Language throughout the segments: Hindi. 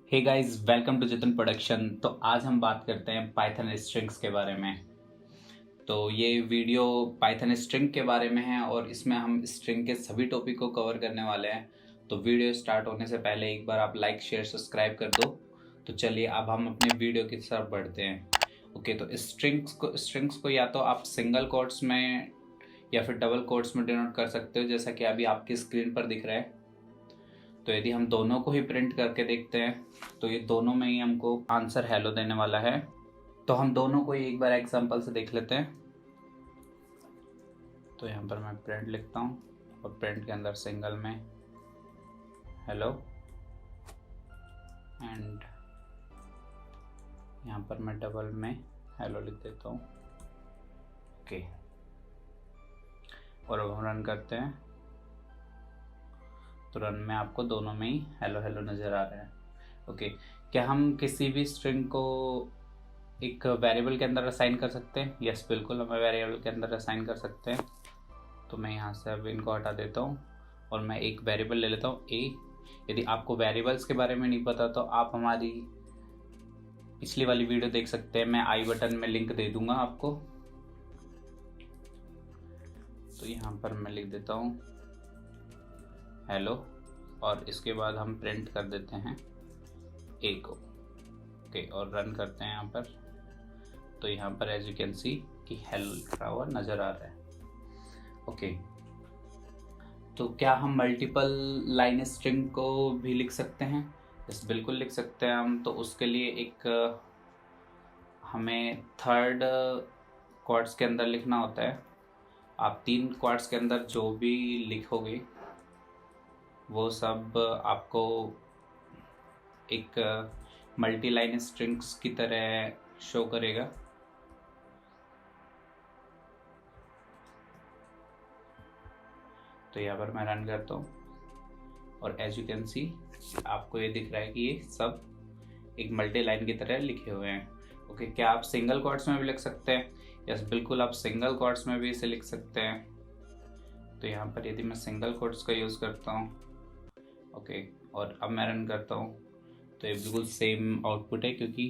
Hey guys, welcome to Jitan production. तो आज हम बात करते हैं पाइथन स्ट्रिंग्स के बारे में। तो ये वीडियो पाइथन स्ट्रिंग के बारे में है और इसमें हम स्ट्रिंग के सभी टॉपिक को कवर करने वाले हैं। तो वीडियो स्टार्ट होने से पहले एक बार आप लाइक शेयर सब्सक्राइब कर दो। तो चलिए अब हम अपने वीडियो की तरफ बढ़ते हैं। ओके, तो स्ट्रिंग्स को या तो आप सिंगल कोट्स में या फिर डबल कोट्स में डिनोट कर सकते हो, जैसा कि अभी आपकी स्क्रीन पर दिख रहा है। तो यदि हम दोनों को ही प्रिंट करके देखते हैं तो ये दोनों में ही हमको आंसर हेलो देने वाला है। तो हम दोनों को ही एक बार एग्जांपल से देख लेते हैं। तो यहाँ पर मैं प्रिंट लिखता हूँ और प्रिंट के अंदर सिंगल में हेलो एंड यहाँ पर मैं डबल में हेलो लिख देता हूँ। ओके, और अब हम रन करते हैं तो रन में आपको दोनों में ही हेलो हेलो नज़र आ रहा है। ओके, क्या हम किसी भी स्ट्रिंग को एक वेरिएबल के अंदर असाइन कर सकते हैं? यस, बिल्कुल हम वेरिएबल के अंदर असाइन कर सकते हैं। तो मैं यहाँ से अब इनको हटा देता हूँ और मैं एक वेरिएबल ले लेता हूँ ए। यदि आपको वेरिएबल्स के बारे में नहीं पता तो आप हमारी पिछली वाली वीडियो देख सकते हैं, मैं आई बटन में लिंक दे दूंगा आपको। तो यहाँ पर मैं लिख देता हूँ हेलो और इसके बाद हम प्रिंट कर देते हैं ए को। ओके, और रन करते हैं यहाँ पर। तो यहाँ पर एज यू कैन सी कि हेलो लिखा हुआ नज़र आ रहा है। ओके, तो क्या हम मल्टीपल लाइन स्ट्रिंग को भी लिख सकते हैं? यस, बिल्कुल लिख सकते हैं हम। तो उसके लिए एक हमें थर्ड क्वार्ट्स के अंदर लिखना होता है। आप 3 क्वार्ट्स के अंदर जो भी लिखोगे वो सब आपको एक मल्टी लाइन स्ट्रिंग्स की तरह शो करेगा। तो यहाँ पर मैं रन करता हूँ और एज यू कैन सी आपको ये दिख रहा है कि ये सब एक मल्टी लाइन की तरह लिखे हुए हैं। ओके, क्या आप सिंगल क्वार्ट्स में भी लिख सकते हैं? यस, बिल्कुल आप सिंगल क्वार्ट्स में भी इसे लिख सकते हैं। तो यहाँ पर यदि मैं सिंगल क्वार्ट्स का यूज़ करता हूँ, ओके, और अब मैं रन करता हूँ तो ये बिल्कुल सेम आउटपुट है, क्योंकि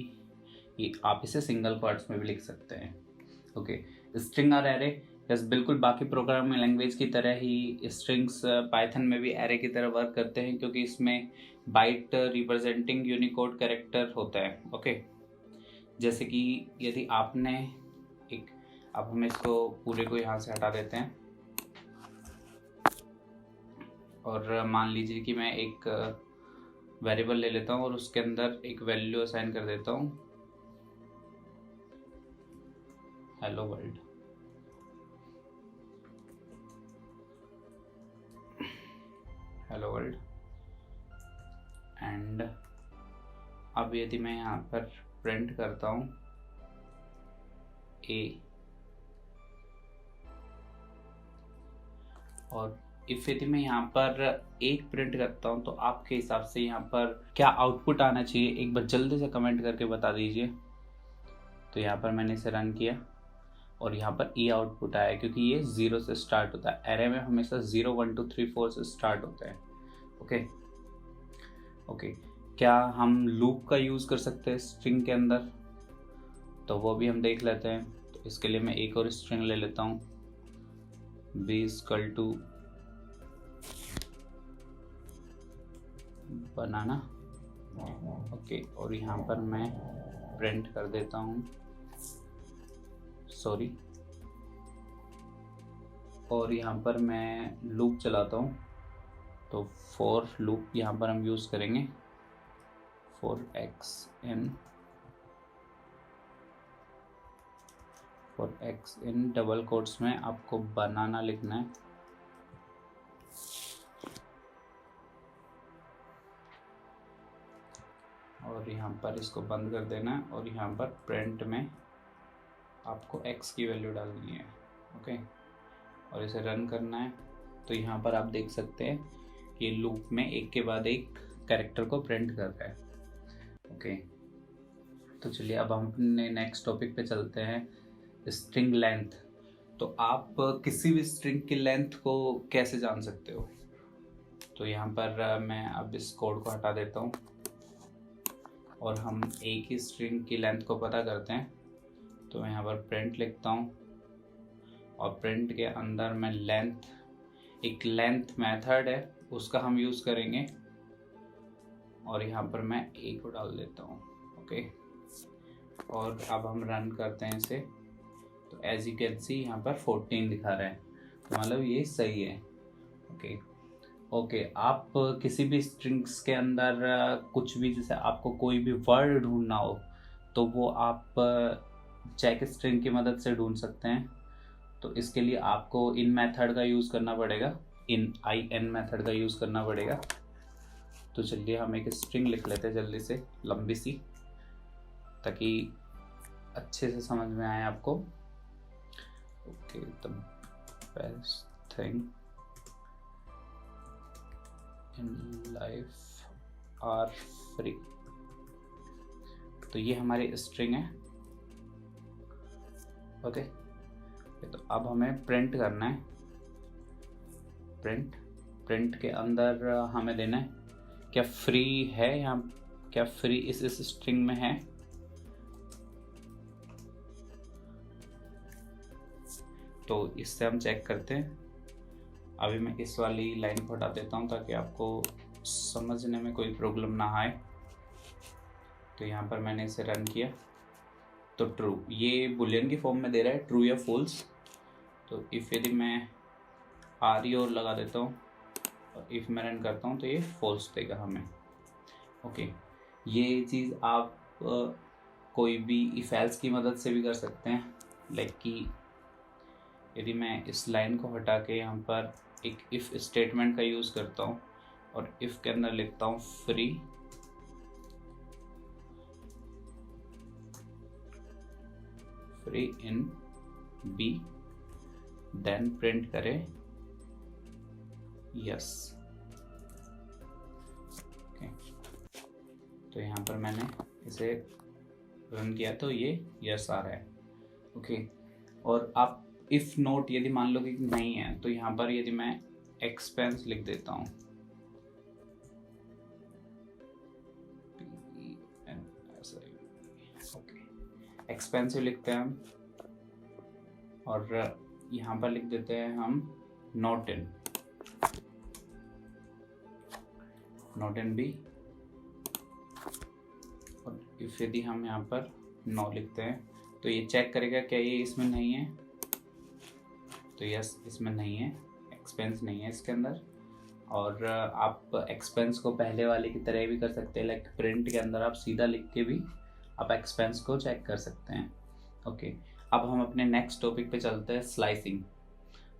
ये आप इसे सिंगल क्वार्ट्स में भी लिख सकते हैं। ओके, स्ट्रिंग और एरे, यस बिल्कुल बाकी प्रोग्रामिंग लैंग्वेज की तरह ही स्ट्रिंग्स पाइथन में भी एरे की तरह वर्क करते हैं, क्योंकि इसमें बाइट रिप्रेजेंटिंग यूनिकोड कैरेक्टर होता है। ओके, जैसे कि यदि आपने एक, अब हम इसको पूरे को यहाँ से हटा देते हैं और मान लीजिए कि मैं एक वेरिएबल ले लेता हूँ और उसके अंदर एक वैल्यू असाइन कर देता हूँ hello world. Hello world and अब यदि मैं यहाँ पर प्रिंट करता हूँ ए और इफ यदि मैं यहाँ पर एक प्रिंट करता हूँ तो आपके हिसाब से यहाँ पर क्या आउटपुट आना चाहिए? एक बार जल्दी से कमेंट करके बता दीजिए। तो यहाँ पर मैंने इसे रन किया और यहाँ पर ई आउटपुट आया, क्योंकि ये 0 से स्टार्ट होता है। एरे में हमेशा 0 1 2 3 4 से स्टार्ट होता है। ओके, क्या हम लूप का यूज़ कर सकते हैं स्ट्रिंग के अंदर? तो वो भी हम देख लेते हैं। तो इसके लिए मैं एक और स्ट्रिंग ले लेता हूँ b इक्वल टू बनाना। ओके, और यहाँ पर मैं प्रिंट कर देता हूँ सॉरी, और यहाँ पर मैं लूप चलाता हूँ। तो फॉर लूप यहाँ पर हम यूज़ करेंगे for x in double quotes में आपको बनाना लिखना है। और यहाँ पर इसको बंद कर देना है और यहाँ पर प्रिंट में आपको x की वैल्यू डालनी है। ओके, और इसे रन करना है। तो यहाँ पर आप देख सकते हैं कि लूप में एक के बाद एक कैरेक्टर को प्रिंट कर रहा है। ओके, तो चलिए अब हम अपने नेक्स्ट टॉपिक पे चलते हैं, स्ट्रिंग लेंथ। तो आप किसी भी स्ट्रिंग की लेंथ को कैसे जान सकते हो? तो यहाँ पर मैं अब इस कोड को हटा देता हूँ और हम एक ही स्ट्रिंग की लेंथ को पता करते हैं। तो मैं यहाँ पर प्रिंट लिखता हूँ और प्रिंट के अंदर मैं एक लेंथ मेथड है उसका हम यूज़ करेंगे और यहाँ पर मैं ए को डाल देता हूँ। ओके, और अब हम रन करते हैं इसे। तो एज यू कैन सी यहाँ पर 14 दिखा रहा है, तो मतलब ये सही है। ओके, आप किसी भी स्ट्रिंग्स के अंदर कुछ भी, जैसे आपको कोई भी वर्ड ढूंढना हो तो वो आप चेक स्ट्रिंग की मदद से ढूंढ सकते हैं। तो इसके लिए आपको इन मेथड का यूज़ करना पड़ेगा, IN मेथड का यूज़ करना पड़ेगा। तो चलिए हम एक स्ट्रिंग लिख लेते हैं जल्दी से, लंबी सी, ताकि अच्छे से समझ में आए आपको। Okay, the best thing in life are free. तो ये हमारी स्ट्रिंग है। ओके, तो अब हमें प्रिंट करना है। प्रिंट के अंदर हमें देना है क्या फ्री है, यहाँ क्या फ्री इस स्ट्रिंग में है। तो इससे हम चेक करते हैं। अभी मैं इस वाली लाइन को हटा देता हूँ ताकि आपको समझने में कोई प्रॉब्लम ना आए। तो यहाँ पर मैंने इसे रन किया तो ट्रू, ये बुलियन की फॉर्म में दे रहा है, ट्रू या फॉल्स। तो इफ़ यदि मैं आर और लगा देता हूँ और इफ़ मैं रन करता हूँ तो ये फॉल्स देगा हमें। ओके, ये चीज़ आप कोई भी इफ एल्स की मदद से भी कर सकते हैं। लाइक कि यदि मैं इस लाइन को हटा के यहाँ पर एक इफ़ स्टेटमेंट का यूज़ करता हूँ और इफ़ के अंदर लिखता हूँ free in B, then print करें यस। ओके, तो यहाँ पर मैंने इसे रन किया तो ये यस आ रहा है। ओके, और आप इफ नोट यदि मान लो कि नहीं है तो यहाँ पर यदि मैं एक्सपेंस लिख देता हूँ, एक्सपेंसिव लिखते हैं हम, और यहाँ पर लिख देते हैं हम नॉट इन बी। और इफ यदि हम यहाँ पर नो लिखते हैं तो ये चेक करेगा क्या ये इसमें नहीं है। तो यस, इसमें नहीं है, एक्सपेंस नहीं है इसके अंदर। और आप एक्सपेंस को पहले वाले की तरह भी कर सकते हैं, लाइक प्रिंट के अंदर आप सीधा लिख के भी आप एक्सपेंस को चेक कर सकते हैं। ओके, अब हम अपने नेक्स्ट टॉपिक पे चलते हैं, स्लाइसिंग।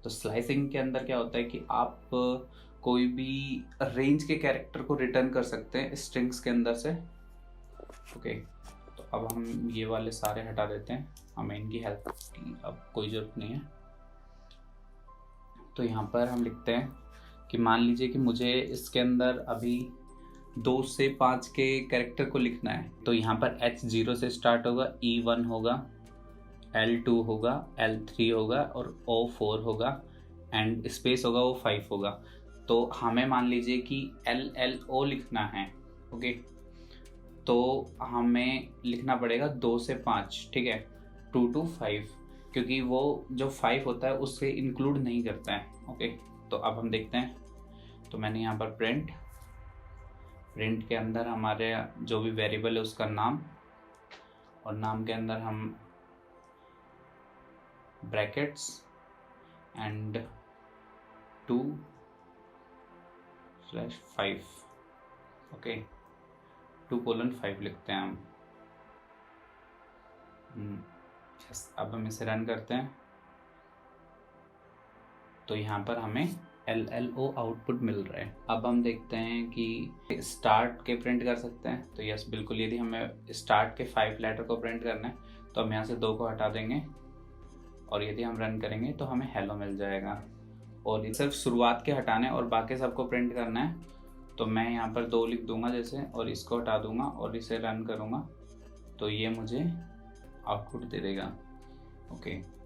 तो स्लाइसिंग के अंदर क्या होता है कि आप कोई भी रेंज के कैरेक्टर को रिटर्न कर सकते हैं स्ट्रिंग्स के अंदर से। ओके, तो अब हम ये वाले सारे हटा देते हैं, हमें इनकी हेल्प की अब कोई ज़रूरत नहीं है। तो यहाँ पर हम लिखते हैं कि मान लीजिए कि मुझे इसके अंदर अभी 2 से 5 के कैरेक्टर को लिखना है। तो यहाँ पर H0 से स्टार्ट होगा, E1 होगा, L2 होगा, L3 होगा और O4 होगा, एंड स्पेस होगा वो 5 होगा। तो हमें मान लीजिए कि LLO लिखना है। ओके, तो हमें लिखना पड़ेगा 2 से 5, ठीक है, 2 to 5, क्योंकि वो जो 5 होता है उससे इंक्लूड नहीं करता है। ओके, तो अब हम देखते हैं। तो मैंने यहाँ पर प्रिंट के अंदर हमारे जो भी वेरिएबल है उसका नाम, और नाम के अंदर हम ब्रैकेट्स एंड 2/5, ओके, 2:5 लिखते हैं हम। यस, अब हम इसे रन करते हैं तो यहाँ पर हमें LLO आउटपुट मिल रहा है। अब हम देखते हैं कि स्टार्ट के प्रिंट कर सकते हैं। तो यस, बिल्कुल, यदि हमें स्टार्ट के 5 लेटर को प्रिंट करना है तो हम यहाँ से 2 को हटा देंगे और यदि हम रन करेंगे तो हमें हेलो मिल जाएगा। और ये सिर्फ शुरुआत के हटाने और बाकी सबको प्रिंट करना है। तो मैं यहाँ पर 2 लिख दूंगा जैसे, और इसको हटा दूंगा और इसे रन करूँगा तो ये मुझे आउटपुट दे देगा। ओके,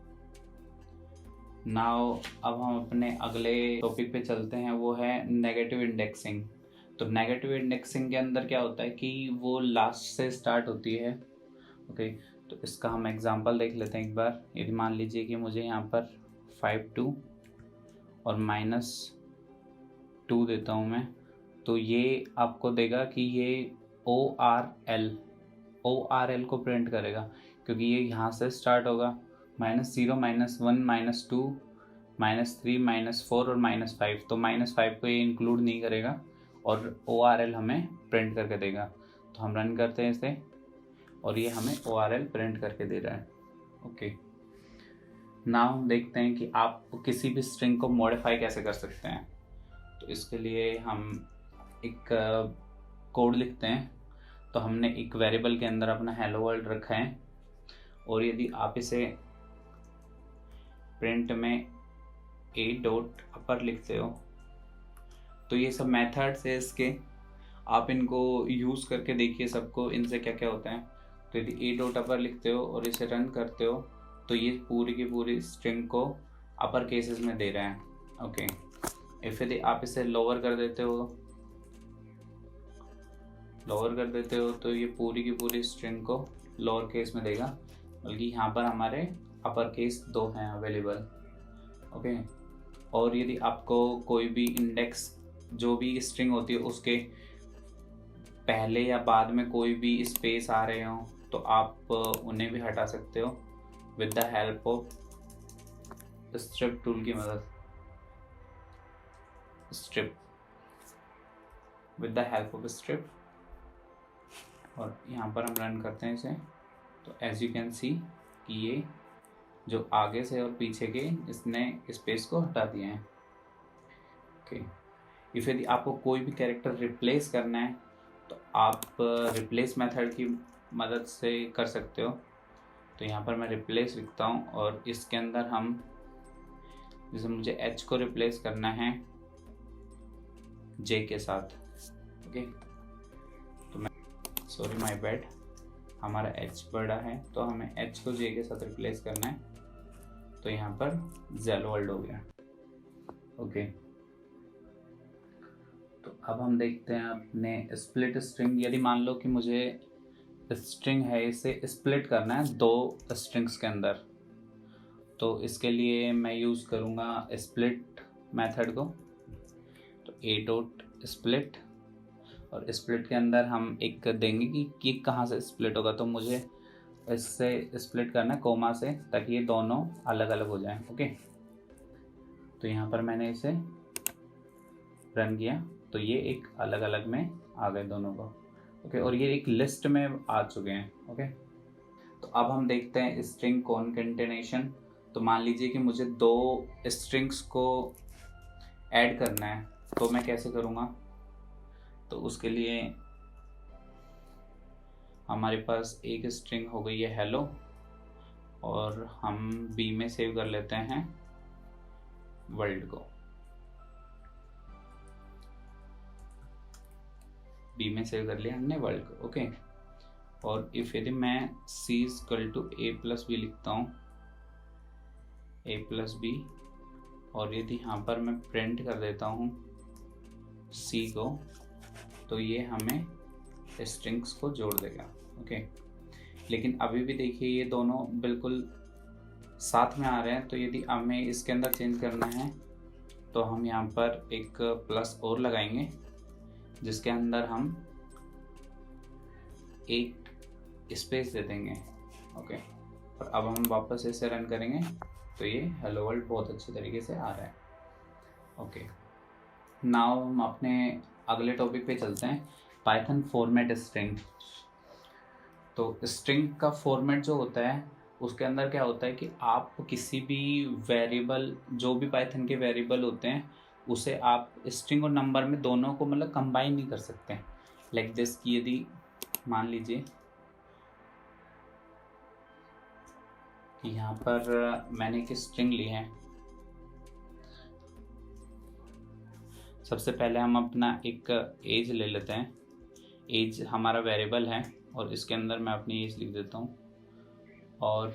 नाउ अब हम अपने अगले टॉपिक पे चलते हैं, वो है नेगेटिव इंडेक्सिंग। तो नेगेटिव इंडेक्सिंग के अंदर क्या होता है कि वो लास्ट से स्टार्ट होती है। ओके, तो इसका हम एग्जांपल देख लेते हैं एक बार। यदि मान लीजिए कि मुझे यहाँ पर 5 2 और -2 देता हूँ मैं, तो ये आपको देगा कि ये ORL को प्रिंट करेगा, क्योंकि ये यहाँ से स्टार्ट होगा। -0 -1 -2 -3 -4 और -5, तो -5 को ये इंक्लूड नहीं करेगा और ORL हमें प्रिंट करके देगा। तो हम रन करते हैं इसे और ये हमें ORL प्रिंट करके दे रहा है। ओके, नाउ देखते हैं कि आप किसी भी स्ट्रिंग को मॉडिफाई कैसे कर सकते हैं। तो इसके लिए हम एक कोड लिखते हैं। तो हमने एक वेरिएबल के अंदर अपना हेलो वर्ल्ड रखा है, और यदि आप इसे प्रिंट में a.upper लिखते हो, तो ये सब मेथड्स है इसके, आप इनको यूज़ करके देखिए सबको, इनसे क्या क्या होता है। तो यदि a.upper लिखते हो और इसे रन करते हो, तो ये पूरी की पूरी स्ट्रिंग को अपर केसेस में दे रहा है। ओके, यदि आप इसे लोअर कर देते हो तो ये पूरी की पूरी स्ट्रिंग को लोअर केस में देगा, बल्कि यहाँ पर हमारे अपर केस 2 हैं अवेलेबल। ओके, और यदि आपको कोई भी इंडेक्स, जो भी स्ट्रिंग होती है, उसके पहले या बाद में कोई भी स्पेस आ रहे हो, तो आप उन्हें भी हटा सकते हो with the help of strip tool की मदद। स्ट्रिप और यहाँ पर हम रन करते हैं इसे, तो एज यू कैन सी कि ये जो आगे से और पीछे के इसने स्पेस को हटा दिए हैं। ओके, इफ यदि आपको कोई भी कैरेक्टर रिप्लेस करना है, तो आप रिप्लेस मेथड की मदद से कर सकते हो। तो यहाँ पर मैं रिप्लेस लिखता हूँ और इसके अंदर हम, जैसे मुझे H को रिप्लेस करना है J के साथ। ओके, तो मैं सॉरी माय बैड, हमारा H बड़ा है, तो हमें H को J के साथ रिप्लेस करना है। तो यहाँ पर जेलो वर्ल्ड हो गया। ओके, तो अब हम देखते हैं अपने स्प्लिट स्ट्रिंग। यदि मान लो कि मुझे स्ट्रिंग है, इसे स्प्लिट करना है 2 स्ट्रिंग्स के अंदर, तो इसके लिए मैं यूज़ करूँगा स्प्लिट मेथड को। तो a.split, और स्प्लिट के अंदर हम एक देंगे कि कहाँ से स्प्लिट होगा। तो मुझे इससे स्प्लिट करना है कोमा से, ताकि ये दोनों अलग अलग हो जाएं। ओके, तो यहाँ पर मैंने इसे रन किया, तो ये एक अलग अलग में आ गए दोनों को। ओके, और ये एक लिस्ट में आ चुके हैं। ओके, तो अब हम देखते हैं स्ट्रिंग कॉन्केटेनेशन। तो मान लीजिए कि मुझे 2 स्ट्रिंग्स को ऐड करना है, तो मैं कैसे करूँगा। तो उसके लिए हमारे पास एक स्ट्रिंग हो गई है हेलो, और हम बी में सेव कर लेते हैं वर्ल्ड को। बी में सेव कर लिया हमने वर्ल्ड को। ओके, और इफ यदि मैं c=a+b लिखता हूँ, a+b, और यदि यहाँ पर मैं प्रिंट कर देता हूँ c को, तो ये हमें स्ट्रिंग्स को जोड़ देगा। ओके, लेकिन अभी भी देखिए ये दोनों बिल्कुल साथ में आ रहे हैं। तो यदि हमें इसके अंदर चेंज करना है, तो हम यहाँ पर एक प्लस और लगाएंगे, जिसके अंदर हम एक स्पेस दे देंगे। ओके, और अब हम वापस इसे रन करेंगे, तो ये हेलो वर्ल्ड बहुत अच्छे तरीके से आ रहा है। ओके, नाउ हम अपने अगले टॉपिक पे चलते हैं, पाइथन फॉर्मेट स्ट्रिंग। तो स्ट्रिंग का फॉर्मेट जो होता है, उसके अंदर क्या होता है कि आप किसी भी वेरिएबल, जो भी पाइथन के वेरिएबल होते हैं, उसे आप स्ट्रिंग और नंबर में दोनों को मतलब कंबाइन नहीं कर सकते। लाइक दिस, कि यदि मान लीजिए कि यहाँ पर मैंने एक स्ट्रिंग ली है। सबसे पहले हम अपना एक एज ले लेते हैं। एज हमारा वेरिएबल है, और इसके अंदर मैं अपनी एज लिख देता हूँ, और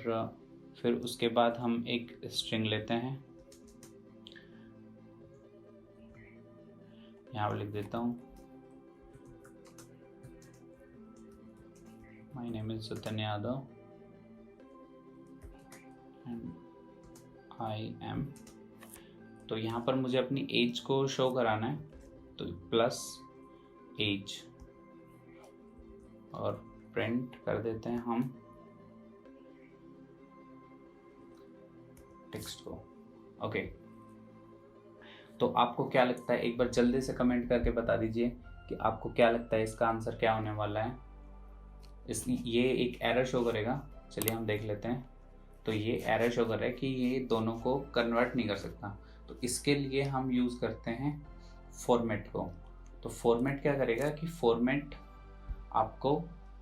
फिर उसके बाद हम एक स्ट्रिंग लेते हैं, यहाँ पर लिख देता हूँ my name is Jatin Yadav and I am. तो यहाँ पर मुझे अपनी एज को शो कराना है, तो प्लस एज और प्रिंट कर देते हैं हम टेक्स्ट को। ओके, तो आपको क्या लगता है, एक बार जल्दी से कमेंट करके बता दीजिए कि आपको क्या लगता है इसका आंसर क्या होने वाला है। ये एक एरर शो करेगा, चलिए हम देख लेते हैं। तो ये एरर शो कर रहा है कि ये दोनों को कन्वर्ट नहीं कर सकता, तो इसके लिए हम यूज़ करते हैं फॉर्मेट को। तो फॉर्मेट क्या करेगा कि फॉर्मेट आपको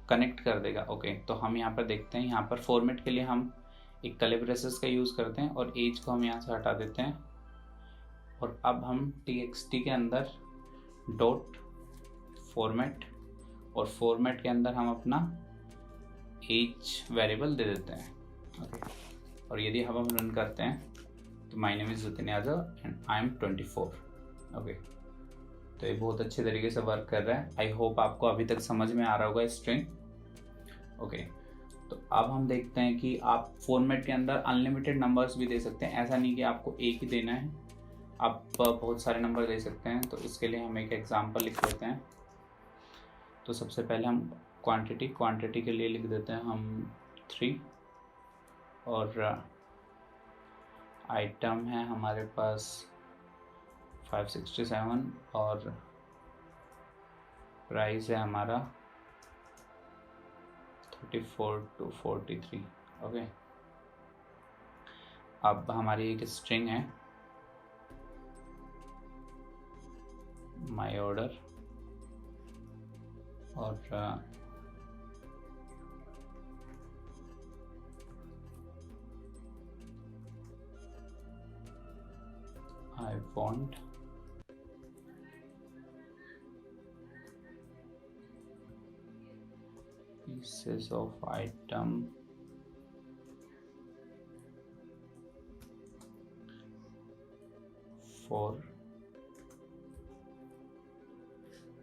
कनेक्ट कर देगा। ओके, तो हम यहाँ पर देखते हैं, यहाँ पर फॉर्मेट के लिए हम एक कर्ली ब्रेसेस का यूज़ करते हैं और एज को हम यहाँ से हटा देते हैं। और अब हम txt के अंदर डॉट फॉर्मेट और फॉर्मेट के अंदर हम अपना एज वेरिएबल दे देते हैं। ओके, और यदि हम रन करते हैं तो my name is Jatin Yadav and I am 24। Okay, तो ये बहुत अच्छे तरीके से वर्क कर रहा है। आई होप आपको अभी तक समझ में आ रहा होगा स्ट्रिंग। ओके, तो अब हम देखते हैं कि आप फॉर्मेट के अंदर अनलिमिटेड नंबर्स भी दे सकते हैं, ऐसा नहीं कि आपको एक ही देना है, आप बहुत सारे नंबर दे सकते हैं। तो इसके लिए हम एक एग्जांपल लिख लेते हैं। तो सबसे पहले हम क्वांटिटी के लिए लिख देते हैं हम 3 और आइटम है हमारे पास 567 और प्राइस है हमारा 34 to 43। ओके, अब हमारी एक स्ट्रिंग है माय ऑर्डर और I want pieces of item 4।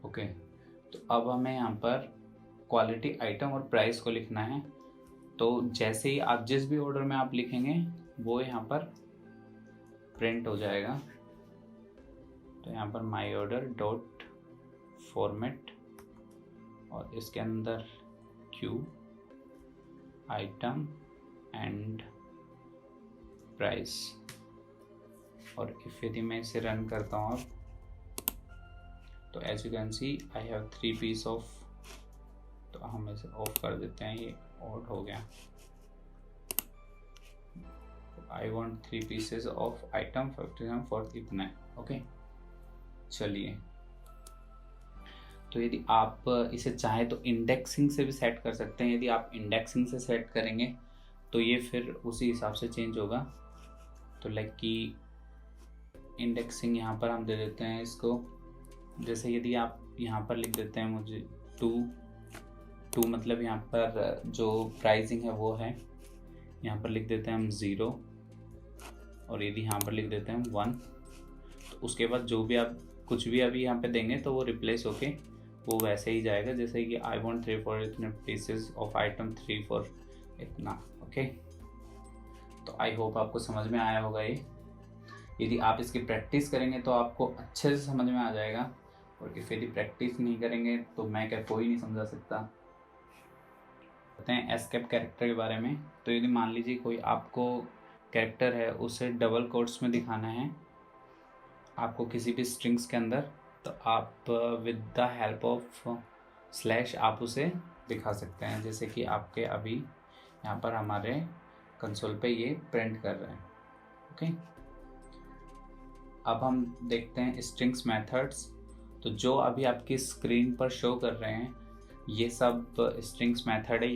Okay, तो अब हमें यहाँ पर क्वालिटी, आइटम और प्राइस को लिखना है। तो जैसे ही आप जिस भी ऑर्डर में आप लिखेंगे वो यहाँ पर प्रिंट हो जाएगा। तो यहाँ पर माई ऑर्डर डॉट फॉर्मेट और इसके अंदर क्यू आइटम एंड प्राइस। और इफ यदि मैं इसे रन करता हूँ अब, तो as you can see I have 3 piece of. तो हम इसे ऑफ कर देते हैं, ये ऑड हो गया। I want 3 pieces of item 57 for इतना। ओके, चलिए, तो यदि आप इसे चाहें तो इंडेक्सिंग से भी सेट कर सकते हैं। यदि आप इंडेक्सिंग से सेट करेंगे तो ये फिर उसी हिसाब से चेंज होगा। तो लाइक कि इंडेक्सिंग यहाँ पर हम दे देते हैं इसको, जैसे यदि आप यहाँ पर लिख देते हैं मुझे 2 मतलब यहाँ पर जो प्राइसिंग है वो है, यहाँ पर लिख देते हैं हम 0 और यदि यहाँ पर लिख देते हैं हम 1, तो उसके बाद जो भी आप कुछ भी अभी यहाँ पे देंगे तो वो रिप्लेस होके वो वैसे ही जाएगा, जैसे कि आई वॉन्ट 3 फॉर इतने पीसेस ऑफ आइटम 3 फॉर इतना। ओके, तो आई होप आपको समझ में आया होगा ये। यदि आप इसकी प्रैक्टिस करेंगे तो आपको अच्छे से समझ में आ जाएगा, और इफ यदि प्रैक्टिस नहीं करेंगे तो मैं क्या कोई नहीं समझा सकता। कहते हैं एस्केप कैरेक्टर के बारे में। तो यदि मान लीजिए कोई आपको कैरेक्टर है उसे डबल कोट्स में दिखाना है आपको किसी भी स्ट्रिंग्स के अंदर, तो आप with the help of slash आप उसे दिखा सकते हैं, जैसे कि आपके अभी यहाँ पर हमारे कंसोल पे ये प्रिंट कर रहे हैं। ओके, अब हम देखते हैं स्ट्रिंग्स मेथड्स। तो जो अभी आपकी स्क्रीन पर शो कर रहे हैं ये सब स्ट्रिंग्स मेथड है,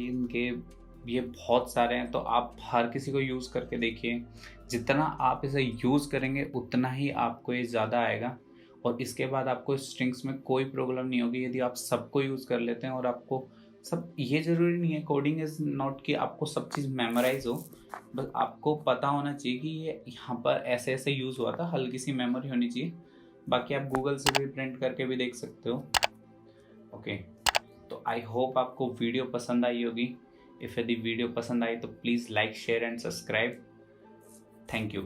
ये बहुत सारे हैं। तो आप हर किसी को यूज़ करके देखिए, जितना आप इसे यूज़ करेंगे उतना ही आपको ये ज़्यादा आएगा, और इसके बाद आपको स्ट्रिंग्स में कोई प्रॉब्लम नहीं होगी यदि आप सबको यूज़ कर लेते हैं। और आपको सब, ये ज़रूरी नहीं है, कोडिंग इज़ नॉट कि आपको सब चीज़ मेमोराइज हो, बस आपको पता होना चाहिए कि ये यहाँ पर ऐसे ऐसे यूज़ हुआ था, हल्की सी मेमोरी होनी चाहिए। बाकी आप गूगल से भी प्रिंट करके भी देख सकते हो। ओके, तो आई होप आपको वीडियो पसंद आई होगी। इफ़ यदि वीडियो पसंद आई तो please like share and subscribe. Thank you.